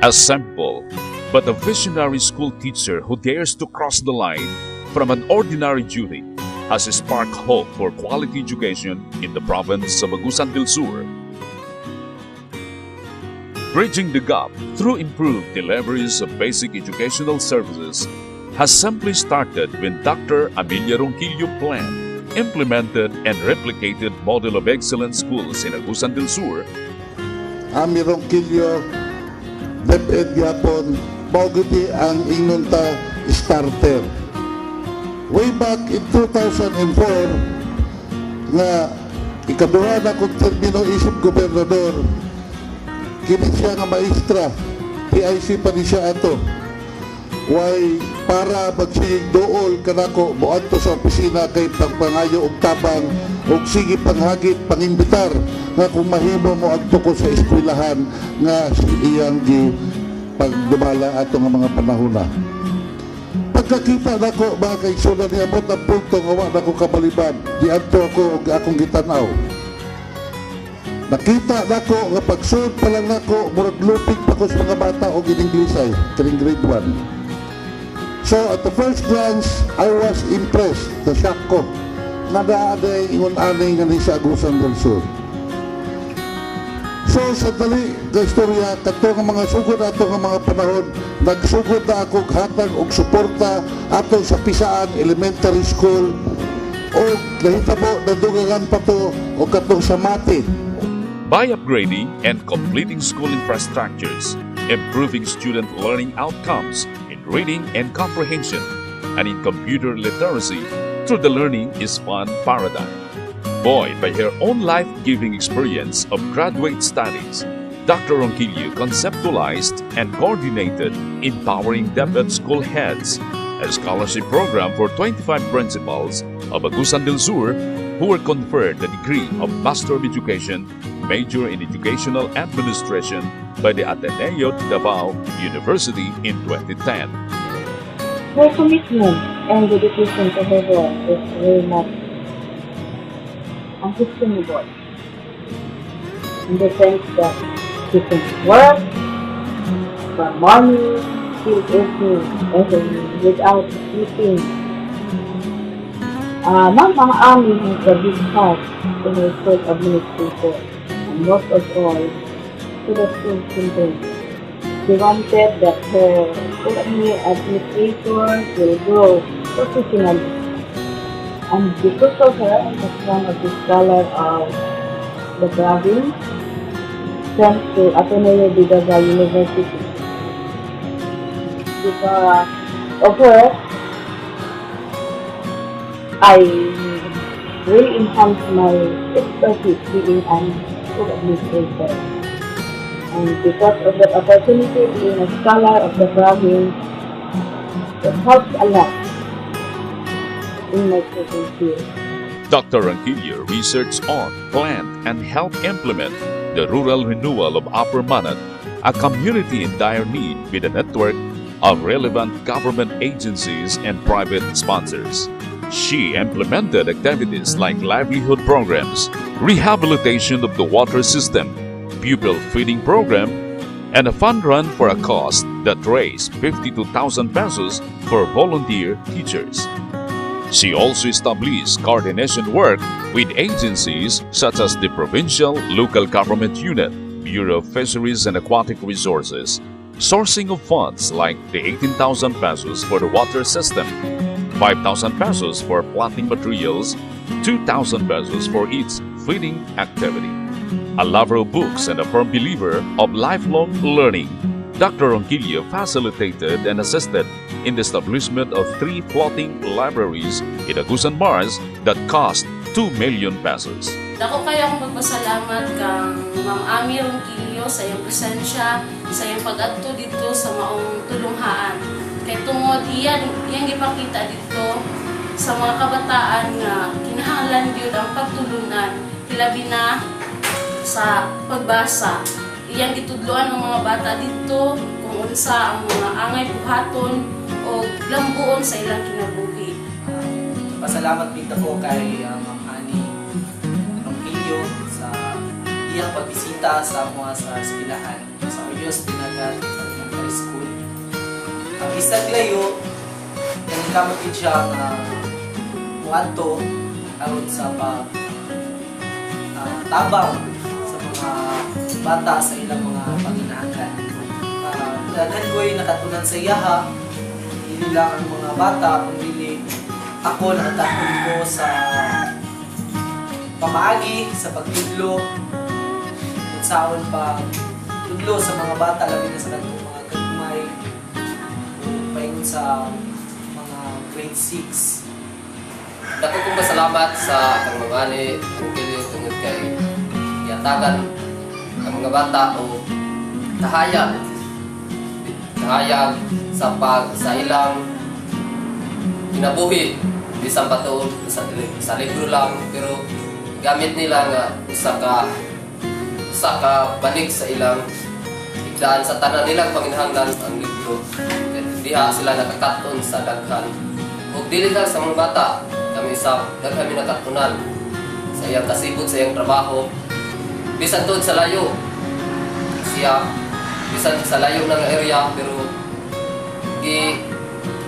A simple but a visionary school teacher who dares to cross the line from an ordinary duty has sparked hope for quality education in the province of Agusan del Sur. Bridging the gap through improved deliveries of basic educational services has simply started when Dr. Amelia Ronquillo planned, implemented, and replicated model of excellence schools in Agusan del Sur. Ami Ronquillo, DepEd Yapon, Bogoti ang inunta starter. Way back in 2004, nga ikaduha na kong termino isip gobernador, kini siya nga maestra, PIC pa ni siya ato. Way para magsigig dool kanako buadto sa opisina kay pagpangayo og tabang og sige panghagit pangimbitar nga kung mahimo mo adto ko sa eskwelahan nga iyang gi pagdumala ato nga mga panahona. Pagkakita nako mga kaigsunan niya mo ang punto nga wa nako kabaliban di adto ako og akong gitanaw. Nakita nako nga pagsuod pa lang nako murag lupig pa ko sa mga bata og in-Inglisay kaning grade 1. So at the first glance, I was impressed. Na-shock ko. Nadaaday ingon-anay nga ni sa Agusan del Sur. So sa dali ka istorya, kato nga mga sugod ato nga mga panahon, nagsugod na ako hatag og suporta ato sa Pisaan Elementary School o nahitabo nadugangan pa to o katong sa Mati. By upgrading and completing school infrastructures, improving student learning outcomes in reading and comprehension, and in computer literacy through the Learning is Fun paradigm. Buoyed by her own life-giving experience of graduate studies, Dr. Ronquillo conceptualized and coordinated Empowering DepEd School Heads, a scholarship program for 25 principals of Agusan del Sur who were conferred the degree of Master of Education, major in Educational Administration by the Ateneo Davao University in 2010. Her commitment and dedication to her work is very much unquestionable in the sense that she can work from morning till evening without sleeping. Ma'am Ami has a big heart to her school administrator and most of all to the school children. She wanted that her school administrator will grow professionally. And because of her, I was one of the scholars of the province sent to Ateneo de Davao University. Because of her, I really enhanced my expertise being an school administrator. And because of that opportunity, being a scholar of the province, it helps a lot in my teaching field. Dr. Ronquillo researched on, planned, and helped implement the rural renewal of Upper Manat, a community in dire need with a network of relevant government agencies and private sponsors. She implemented activities like livelihood programs, rehabilitation of the water system, pupil feeding program, and a fund run for a cost that raised 52,000 pesos for volunteer teachers. She also established coordination work with agencies such as the Provincial Local Government Unit, Bureau of Fisheries and Aquatic Resources, sourcing of funds like the 18,000 pesos for the water system, 5,000 pesos for planting materials, 2,000 pesos for each feeding activity. A lover of books and a firm believer of lifelong learning, Dr. Ronquillo facilitated and assisted in the establishment of 3 floating libraries in Agusan Mars that cost 2 million pesos. Dako kayo akong magpasalamat kang Ma'am Ami Ronquillo sa iyong presensya, sa iyong pag-adto dito sa maong tulunghaan. Kay tungod iyang ipakita dito sa mga kabataan nga kinahanglan gyud ang pagtulungan, hilabi na sa pagbasa. Iyang gitudloan ng mga bata dito kung unsa ang mga angay buhaton o lambuon sa ilang kinabuhi. Pasalamat din ako kay Ma'am Ani Ronquillo sa iyang pagbisita sa mga sa eskwelahan sa Uyos Dinagat Elementary School. Ang isang layo, nagkamatid siya nga muadto aron sa tabang sa mga bata sa ilang mga panginaangkan. Daghan ko'y nakatunan sa iyaha, hindi lang ang mga bata, kundi ako nakatakon ko sa pamaagi, sa pagtudlo, kung saan pagtudlo sa mga bata, labi na sa kanilang mga kagumay, paingon sa mga grade 6. Dako kong masalamat sa akong mga ani Angkilyo tungod kay yatagan ang mga bata o tahayag sa ilang kinabuhi bisan patuod sa libro lang, pero gamit nila nga usa ka banig sa ilang igdaan sa tanan nilang panginahanglan ang libro. Diha sila nakakaton sa daghan ug dili lang sa mga bata, kami sa daghan nakatunan sa iyang kasibot sa iyang trabaho bisan tuod sa layo siya, bisan sa layo ng area, pero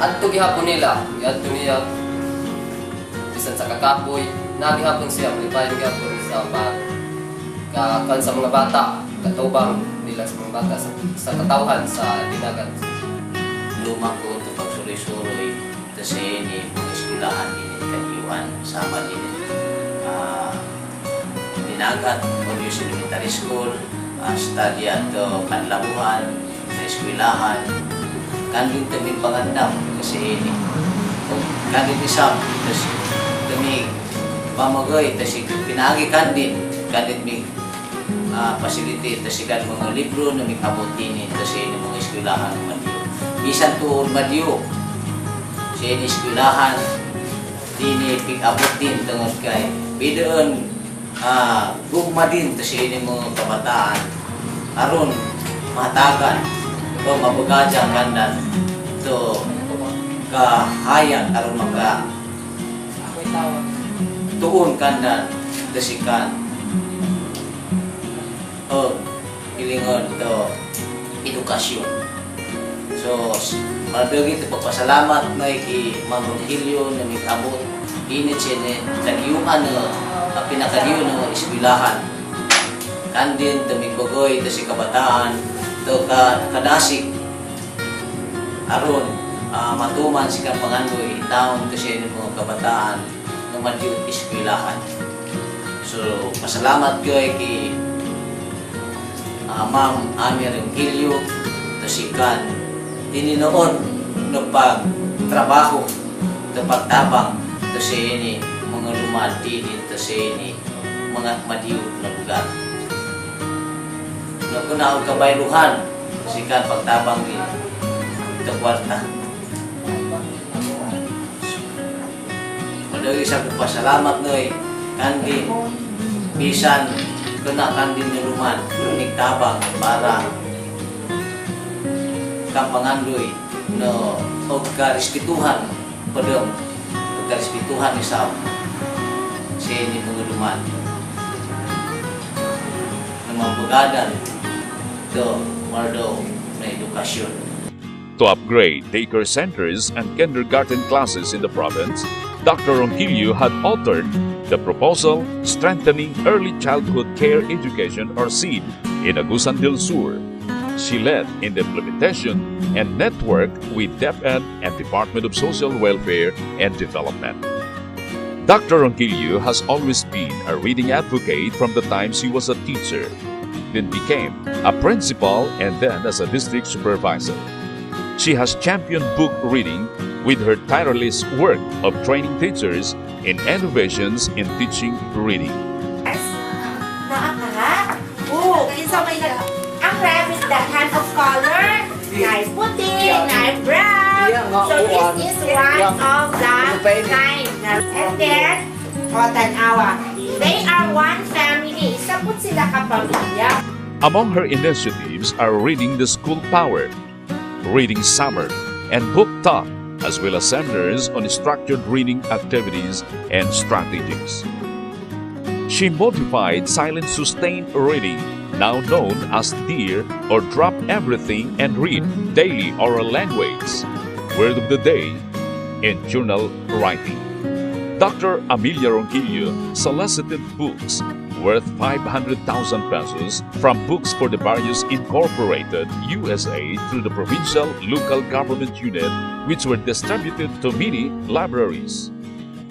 adto gihapon nila, adto niya bisan sa kakapoy, nagihapon siya, malipay gihapon sa pagkakan sa mga bata, katubang nila sa mga bata sa katawhan sa dinagat. Lumang ko ito pagsuloy-suloy kasi ni mga eskwelahan din kaniwan sama din dinagat Orius Elementary School, stadya to Kanlabuhan, sa eskwelahan kanding taming pangandam kasi ini kanding isap tapos taming pamagay tapos pinagi kanding mi facility tapos ikan mga libro na may kabutin tapos ini mga eskwelahan madiyo bisan tuon madiyo sa ini eskwelahan dini pig-abot din tungod kay bidoon gugma din tapos ini mga kabataan aron matagan o mabugadyan kandan to kahayag aron maka tuon kandan dasikan o ilingon to edukasyon. So madugit pagpasalamat na kay Ma'am Rogelio na may kabot init siya nagyuman na pinakadiyo ng eskwelahan kandin tumigbogoy to si kabataan to kadasig aron matuman si kang pangandoy taon kasi ng mga kabataan ng madiyot eskwelahan. So pasalamat ko kay Ma'am Ami Rogelio to si kan dininoon no pagtrabaho to pagtabang to si ini mga lumati to si ini mga madiyot na lugar. Kuna og kabayluhan sikan pagtabang ni ito kwarta. Madali sa pasalamat noy kandi bisan kuna kandi niluman nigtabang para kapangandoy no og karespetuhan padong karespetuhan ni sa ni panguluman ng mabugadan To upgrade daycare centers and kindergarten classes in the province, Dr. Ronquillo had authored the proposal Strengthening Early Childhood Care Education or SEED in Agusan del Sur. She led in the implementation and networked with DepEd and Department of Social Welfare and Development. Dr. Ronquillo has always been a reading advocate from the time she was a teacher, then became a principal and then as a district supervisor. She has championed book reading with her tireless work of training teachers in innovations in teaching reading. So may ang red is that kind of color, nice puti, nice brown. So this is one of the kind. And then, tanawa. They are one family. Saput sila kapamilya. Among her initiatives are Reading the School Power, Reading Summer, and Book Talk, as well as seminars on structured reading activities and strategies. She modified silent sustained reading now known as DEAR or Drop Everything and Read Daily Oral Language, Word of the Day, and Journal Writing. Dr. Amelia Ronquillo solicited books worth 500,000 pesos from Books for the Barrios Incorporated, USA through the provincial local government unit, which were distributed to many libraries.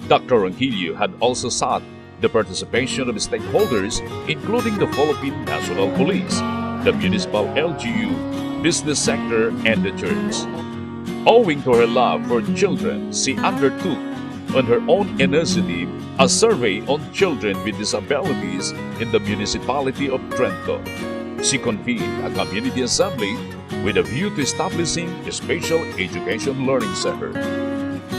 Dr. Ronquillo had also sought the participation of stakeholders, including the Philippine National Police, the municipal LGU, business sector, and the church. Owing to her love for children, she undertook on her own initiative a survey on children with disabilities in the municipality of Trento. She convened a community assembly with a view to establishing a special education learning center.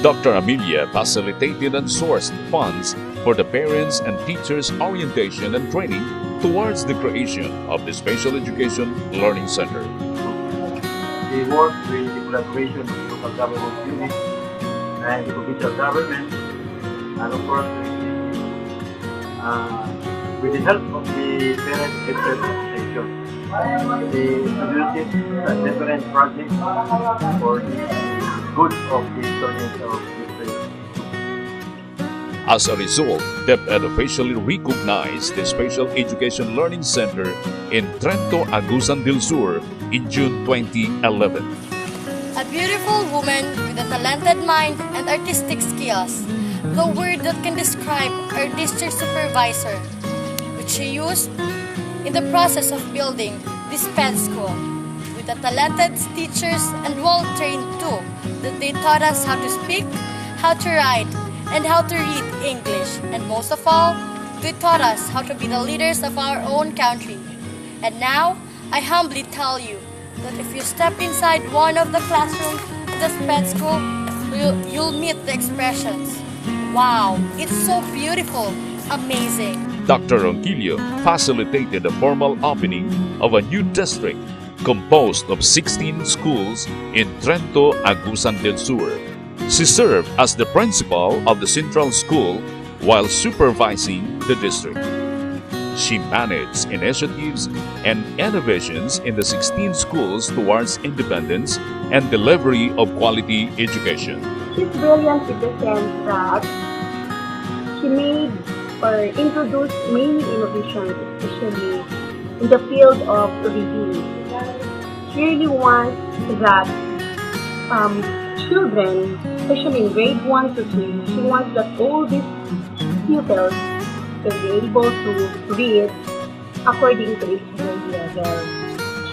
Dr. Amelia facilitated and sourced funds for the parents and teachers' orientation and training towards the creation of the Special Education Learning Center. They work with the collaboration of local government units and the provincial government, and of course with the help of the parent teachers association, they introduced different projects for the good of the students of the state. As a result, DepEd officially recognized the Special Education Learning Center in Trento, Agusan del Sur in June 2011. A beautiful woman with a talented mind and artistic skills, the word that can describe our district supervisor, which she used in the process of building this pet school, with the talented teachers and well-trained too, that they taught us how to speak, how to write, and how to read English, and most of all, they taught us how to be the leaders of our own country. And now, I humbly tell you that if you step inside one of the classrooms of this pet school, you'll meet the expressions. Wow, it's so beautiful, amazing. Dr. Ronquillo facilitated the formal opening of a new district composed of 16 schools in Trento, Agusan del Sur. She served as the principal of the central school while supervising the district. She managed initiatives and innovations in the 16 schools towards independence and delivery of quality education. She's brilliant in the sense that she made or introduced many innovations, especially in the field of reading. She really wants that children, especially in grade 1 to 3, she wants that all these pupils will be able to read according to its level.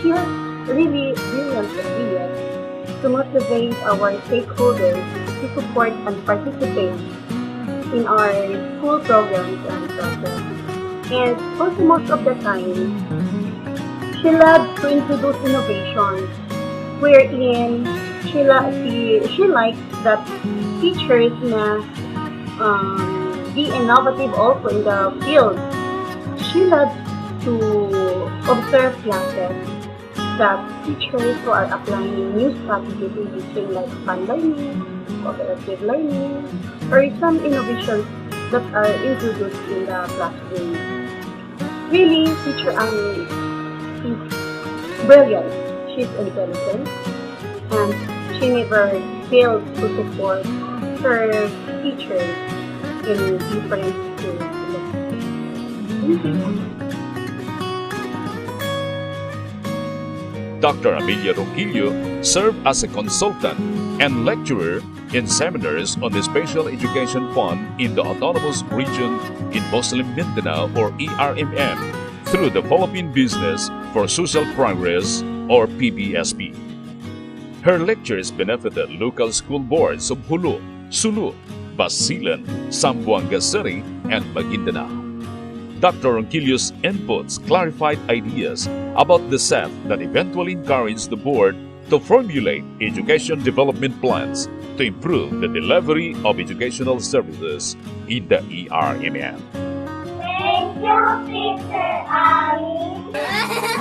She has really brilliant ideas to motivate our stakeholders to support and participate in our school programs and projects. And also most of the time, she loves to introduce innovations wherein she likes that teachers na be innovative also in the field. She loves to observe classes that teachers who are applying new strategies in teaching like fun learning, cooperative learning, or some innovations that are introduced in the classroom. Really, Teacher Annie is brilliant. She's intelligent, and she never fails to support her teachers in different schools. Dr. Amelia Ronquillo served as a consultant and lecturer in seminars on the Special Education Fund in the Autonomous Region in Muslim Mindanao or ERMM through the Philippine Business for Social Progress or PBSP. Her lectures benefited local school boards of Julu, Sulu, Basilan, Zamboanga City, and Maguindanao. Dr. Ronquillo's inputs clarified ideas about the SEF that eventually encouraged the board to formulate education development plans to improve the delivery of educational services in the ERMM. Thank you, Teacher Annie.